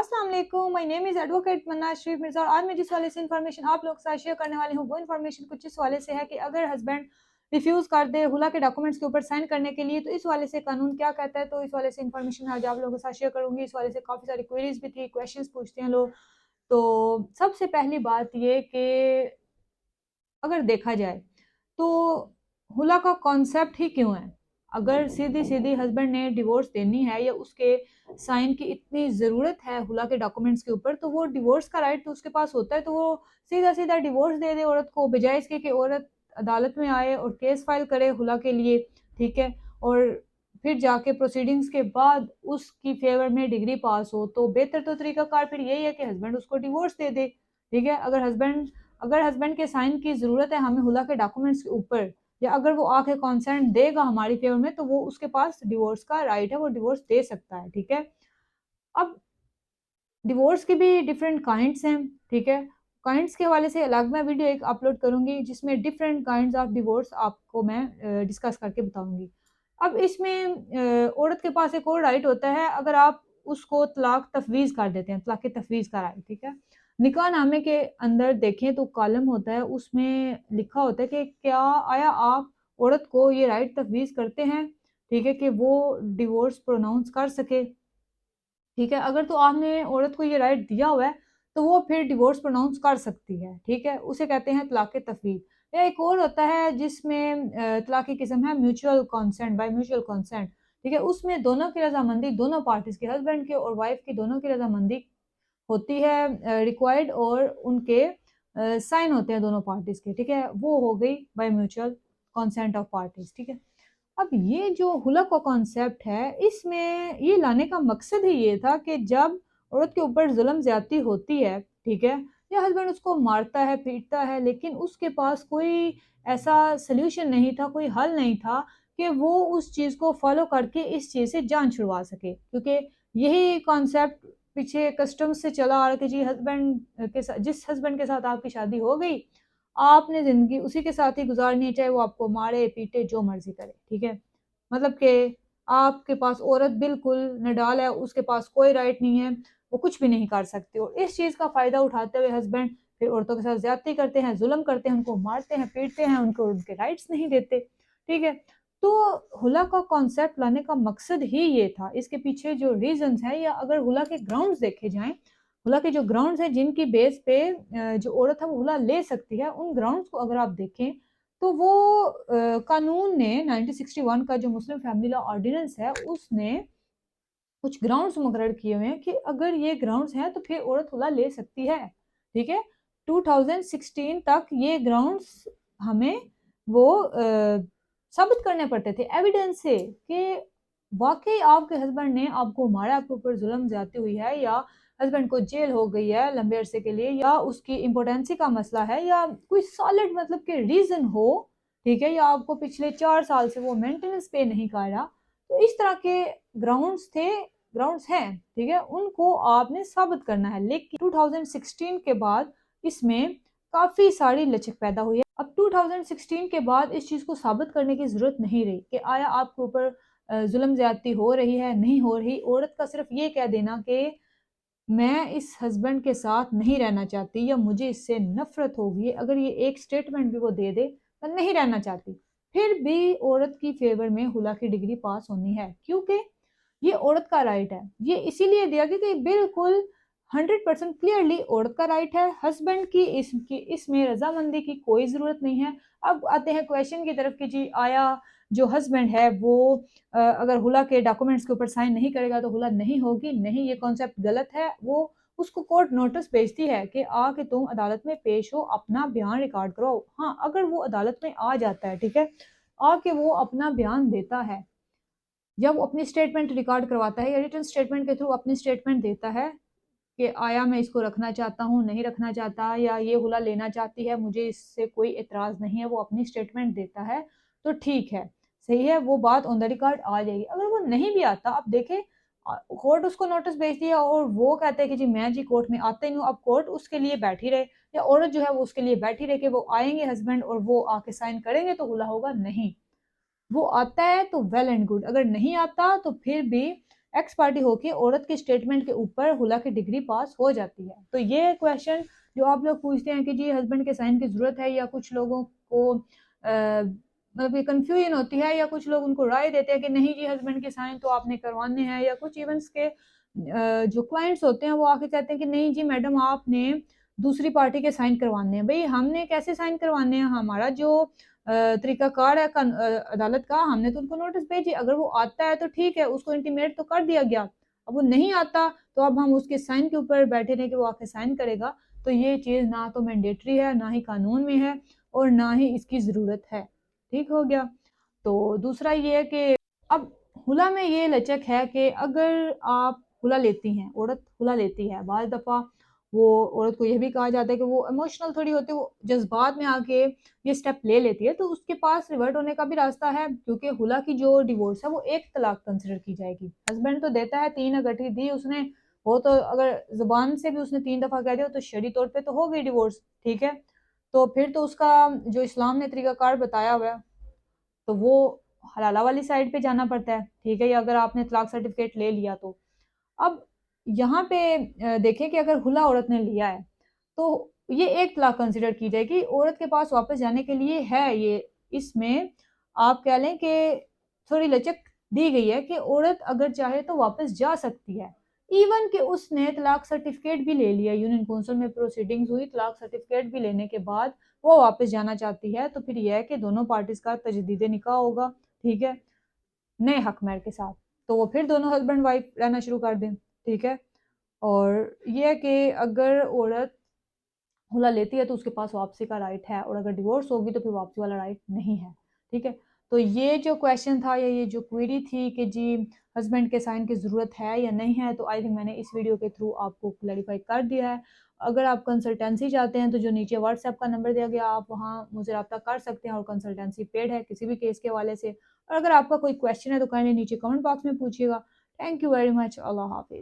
अस्सलाम वालेकुम, my name is advocate मन्ना शरीफ मिर्ज़ा और आज मैं जिस वाले से इन्फॉर्मेशन आप लोग के साथ शेयर करने वाली हूँ वो इन्फॉर्मेशन कुछ इस वाले से है कि अगर हस्बैंड रिफ्यूज़ कर दे हुला के डॉक्यूमेंट्स के ऊपर साइन करने के लिए तो इस वाले से कानून क्या कहता है। तो इस वाले से इन्फॉर्मेशन आज आप लोगों के साथ शेयर करूँगी। इस वाले से काफ़ी सारी क्वेरीज भी थी, क्वेश्चंस पूछते हैं लोग। तो सबसे पहली बात ये कि अगर देखा जाए तो हुला का कॉन्सेप्ट ही क्यों है? अगर सीधी-सीधी हस्बैंड ने डिवोर्स देनी है या उसके साइन की इतनी ज़रूरत है हुला के डॉक्यूमेंट्स के ऊपर, तो वो डिवोर्स का राइट तो उसके पास होता है, तो वो सीधा-सीधा डिवोर्स दे दे औरत को, बजाय इसके कि औरत अदालत में आए और केस फाइल करे हुला के लिए, ठीक है? और फिर जाके प्रोसीडिंग्स के बाद उसकी फ़ेवर में डिग्री पास हो, तो बेहतर तो तरीकाकार फिर यही है कि हस्बैंड उसको डिवोर्स दे दे, ठीक है? अगर हस्बैंड के साइन की ज़रूरत है हमें हुला के डॉक्यूमेंट्स के ऊपर, या अगर वो आके कंसेंट देगा हमारी फेवर में, तो वो उसके पास डिवोर्स का राइट है, वो डिवोर्स दे सकता है, ठीक है? अब डिवोर्स के भी डिफरेंट काइंड्स हैं, ठीक है? काइंड्स के हवाले से अलग मैं वीडियो एक अपलोड करूँगी जिसमें डिफरेंट काइंड्स ऑफ डिवोर्स आपको मैं डिस्कस करके बताऊँगी। अब इसमें औरत के पास एक और राइट होता है अगर आप उसको तलाक तफ़वीज़ कर देते हैं, तलाक़ तफ़वीज़ का राइट, ठीक है? निकाहनामे के अंदर देखें तो कॉलम होता है, उसमें लिखा होता है कि क्या आया आप औरत को ये राइट तफ़वीज़ करते हैं, ठीक है? कि वो डिवोर्स प्रोनाउंस कर सके। ठीक है? अगर तो आपने औरत को ये राइट दिया हुआ है, तो वो फिर डिवोर्स प्रोनाउंस कर सकती है, ठीक है? उसे कहते हैं तलाक़ तफ़वीज़। या एक और होता है जिसमें तलाक़ की किस्म है mutual consent, by mutual consent, ठीक है? उसमें दोनों की रज़ामंदी, दोनों पार्टीज़ की, हस्बैंड की और वाइफ़ की दोनों की रज़ामंदी होती है रिक्वायर्ड, और उनके साइन होते हैं दोनों पार्टीज़ के, ठीक है? वो हो गई by mutual consent of parties, ठीक है? अब ये जो हुला का कॉन्सेप्ट है, इसमें ये लाने का मकसद ही ये था कि जब औरत के ऊपर ज़ुल्म ज़्यादती होती है, ठीक है? या हस्बैंड उसको मारता है, पीटता है, लेकिन उसके पास कोई ऐसा सॉल्यूशन नहीं था, कोई हल नहीं था कि वो उस चीज़ को फ़ॉलो करके इस चीज़ से जान छुड़वा सके। क्योंकि यही कॉन्सेप्ट पीछे कस्टम से चला आ रहा है कि जी हस्बैंड के साथ, जिस हस्बैंड के साथ आपकी शादी हो गई, आपने ज़िंदगी उसी के साथ ही गुज़ारनी है, चाहे वो आपको मारे, पीटे, जो मर्ज़ी करे, ठीक है? मतलब कि आपके पास औरत बिल्कुल निडाल है, उसके पास कोई राइट नहीं है, वो कुछ भी नहीं कर सकती, और इस चीज़ का फ़ायदा उठाते हुए हस्बैंड फिर औरतों के साथ ज़्यादती करते हैं, ज़ुल्म करते हैं, उनको मारते हैं, पीटते हैं, उनको उनके राइट्स नहीं देते, ठीक है? तो हुला का कॉन्सेप्ट लाने का मकसद ही ये था। इसके पीछे जो रीज़न्स हैं, या अगर हुला के ग्राउंड्स देखे जाएँ, हुला के जो ग्राउंड्स हैं जिनकी बेस पे जो औरत है वो हुला ले सकती है, उन ग्राउंड्स को अगर आप देखें, तो वो कानून ने 1961 का जो मुस्लिम फैमिली लॉ ऑर्डिनेंस है, उसने कुछ ग्राउंड्स मुकर्रर किए हुए हैं कि अगर ये ग्राउंड्स हैं तो फिर औरत हुला ले सकती है, ठीक है? 2016 तक ये ग्राउंड्स हमें वो साबित करने पड़ते थे एविडेंस से कि वाक़ई आपके हस्बैंड ने आपको मारा, आपके ऊपर ज़ुल्म ज़्यादती हुई है, या हस्बैंड को जेल हो गई है लंबे अरसे के लिए, या उसकी इम्पोर्टेंसी का मसला है, या कोई सॉलिड मतलब कि रीज़न हो, ठीक है? या आपको पिछले 4 साल से वो मेंटेनेंस पे नहीं कर रहा। तो इस तरह के ग्राउंड्स हैं, ठीक है? उनको आपने साबित करना है। लेकिन 2016 के बाद इसमें काफ़ी सारी लचक पैदा हुई है। अब 2016 के बाद इस चीज़ को साबित करने की ज़रूरत नहीं रही कि आया आपके ऊपर ज़ुल्म ज़्यादती हो रही है, नहीं हो रही। औरत का सिर्फ़ ये कह देना कि मैं इस हस्बैंड के साथ नहीं रहना चाहती, या मुझे इससे नफ़रत हो गई है, अगर ये एक स्टेटमेंट भी वो दे दे, मैं नहीं रहना चाहती, फिर भी औरत की फ़ेवर में हुला की डिग्री पास होनी है। क्योंकि ये औरत का राइट है। ये इसीलिए दिया गया कि बिल्कुल 100% क्लियरली औरत का राइट है। हस्बैंड की इसमें रज़ामंदी की कोई ज़रूरत नहीं है। अब आते हैं क्वेश्चन की तरफ कि जी आया जो हस्बैंड है वो अगर हुला के डॉक्यूमेंट्स के ऊपर साइन नहीं करेगा तो हुला नहीं होगी। नहीं, ये कॉन्सेप्ट गलत है। वो उसको कोर्ट नोटिस भेजती है कि आके तुम अदालत में पेश हो, अपना बयान रिकॉर्ड कराओ। हाँ, अगर वो अदालत में आ जाता है, ठीक है? आके वो अपना बयान देता है, या वो अपनी स्टेटमेंट रिकॉर्ड करवाता है, या रिटन स्टेटमेंट के थ्रू अपनी स्टेटमेंट देता है कि आया मैं इसको रखना चाहता हूँ, नहीं रखना चाहता, या ये हुला लेना चाहती है, मुझे इससे कोई एतराज़ नहीं है, वो अपनी स्टेटमेंट देता है, तो ठीक है, सही है, वो बात ऑन द रिकॉर्ड आ जाएगी। अगर वो नहीं भी आता, अब देखें कोर्ट उसको नोटिस भेज दिया और वो कहते हैं कि जी मैं जी कोर्ट में आता ही हूँ, अब कोर्ट उसके लिए बैठी रहे, या औरत जो है वो उसके लिए बैठी रहे कि वो आएँगे हस्बैंड और वो आके साइन करेंगे तो हुला होगा, नहीं। वो आता है तो वेल एंड गुड, अगर नहीं आता तो फिर भी एक्स पार्टी होके औरत के स्टेटमेंट के ऊपर हुला की डिग्री पास हो जाती है। तो ये क्वेश्चन जो आप लोग पूछते हैं कि जी हस्बैंड के साइन की ज़रूरत है, या कुछ लोगों को मतलब ये कन्फ्यूजन होती है, या कुछ लोग उनको राय देते हैं कि नहीं जी हस्बैंड के साइन तो आपने करवाने हैं, या कुछ इवेंट्स के जो क्लाइंट्स होते हैं वो आके कहते हैं कि नहीं जी मैडम आपने दूसरी पार्टी के साइन करवाने हैं। भाई हमने कैसे साइन करवाने हैं, हमारा जो तरीकाकार है अदालत का, हमने तो उनको नोटिस भेजी, अगर वो आता है तो ठीक है, उसको इंटीमेट तो कर दिया गया। अब वो नहीं आता तो अब हम उसके साइन के ऊपर बैठे रहे कि वो आके साइन करेगा, तो ये चीज़ ना तो मैंडेटरी है, ना ही कानून में है, और ना ही इसकी ज़रूरत है। ठीक हो गया। तो दूसरा ये है कि अब हुला में ये लचक है कि अगर आप हुला लेती हैं, औरत हुला लेती है, बाज़ दफ़ा वो औरत को ये भी कहा जाता है कि वो इमोशनल थोड़ी होती है, वो जज्बात में आके ये स्टेप ले लेती है, तो उसके पास रिवर्ट होने का भी रास्ता है, क्योंकि हुला की जो डिवोर्स है वो एक तलाक कंसिडर की जाएगी। हस्बैंड तो देता है, 3 अगठी दी उसने, वो तो अगर ज़ुबान से भी उसने 3 दफ़ा कह दिया तो शरई तौर पे तो हो गई डिवोर्स, ठीक है? तो फिर तो उसका जो इस्लाम ने तरीक़ाकार बताया हुआ है, तो वो हलाला वाली साइड पे जाना पड़ता है, ठीक है? या अगर आपने तलाक सर्टिफ़िकेट ले लिया तो। अब यहाँ पे देखें कि अगर हुला औरत ने लिया है, तो ये एक तलाक कंसिडर की जाएगी। औरत के पास वापस जाने के लिए है ये, इसमें आप कह लें कि थोड़ी लचक दी गई है कि औरत अगर चाहे तो वापस जा सकती है। इवन कि उसने तलाक सर्टिफ़िकेट भी ले लिया, यूनियन काउंसिल में प्रोसीडिंग्स हुई, तलाक सर्टिफ़िकेट भी लेने के बाद वो वापस जाना चाहती है, तो फिर ये है कि दोनों पार्टीज़ का तजदीद निकाह होगा, ठीक है? नए हक़-महर के साथ। तो वो फिर दोनों हस्बैंड वाइफ रहना शुरू कर दें, ठीक है? और ये है कि अगर औरत खुला लेती है तो उसके पास वापसी का राइट है, और अगर डिवोर्स होगी तो फिर वापसी वाला राइट नहीं है, ठीक है? तो ये जो क्वेश्चन था, या ये जो क्वेरी थी कि जी हस्बैंड के साइन की ज़रूरत है या नहीं है, तो आई थिंक मैंने इस वीडियो के थ्रू आपको क्लैरिफाई कर दिया है। अगर आप कंसल्टेंसी चाहते हैं तो जो नीचे व्हाट्सएप का नंबर दिया गया, आप वहाँ मुझसे रब्ता कर सकते हैं, और कंसल्टेंसी पेड है किसी भी केस के हवाले से। और अगर आपका कोई क्वेश्चन है तो काइंडली नीचे कमेंट बॉक्स में पूछिएगा। Thank you very much. अल्लाह हाफ़िज़।